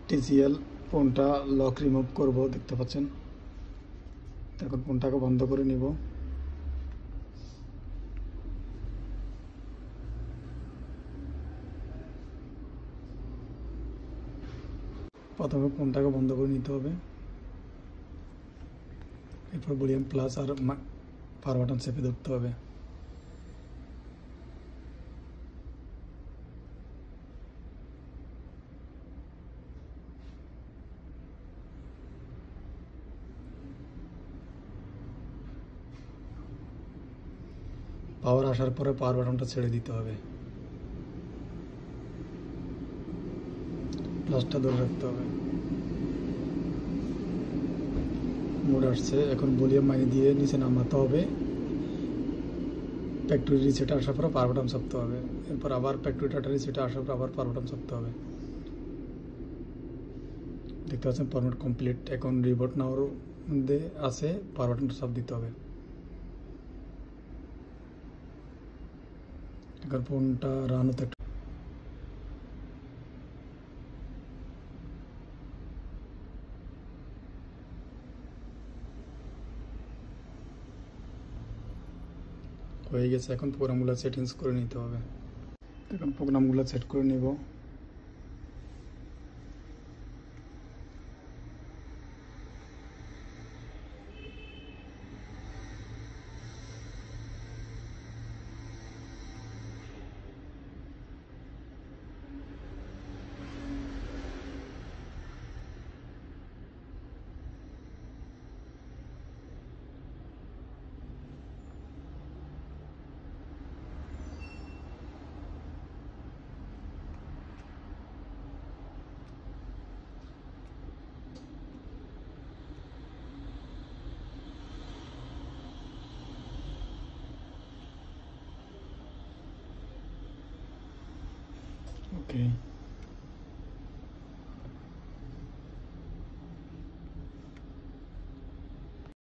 TCL ফোনটা lock remove করব, দেখতে পাচ্ছেন। এখন ফোনটাকে বন্ধ করে নিব। প্রথমে ফোনটাকে বন্ধ করে নিতে হবে, এরপর ভলিউম প্লাস আর পাওয়ার বাটন চেপে ধরতে হবে। পাওয়ার আসার পরে পাওয়ার বাটনটা ছেড়ে দিতে হবে, প্লাসটা ধরে রাখতে হবে। মোড আসছে, এখন ভলিউম মাইনে দিয়ে নিচে নামাতে হবে। ফ্যাক্টরি রিসেট আসার পরে পাওয়ার বাটন চাপতে হবে, এরপর আবার ফ্যাক্টরি ডাটা রিসেট আসার পর আবার পাওয়ার বাটন চাপতে হবে। দেখতে পাচ্ছেন ফরম্যাট কমপ্লিট। এখন রিবোট নাওয়ার মধ্যে আছে, পাওয়ার বাটনটা চাপ দিতে হবে। এখন ফোনটা রান হতে হয়ে গেছে। এখন প্রোগ্রামগুলো সেটিংস করে নিতে হবে। এখন প্রোগ্রামগুলো সেট করে নিব। Okay.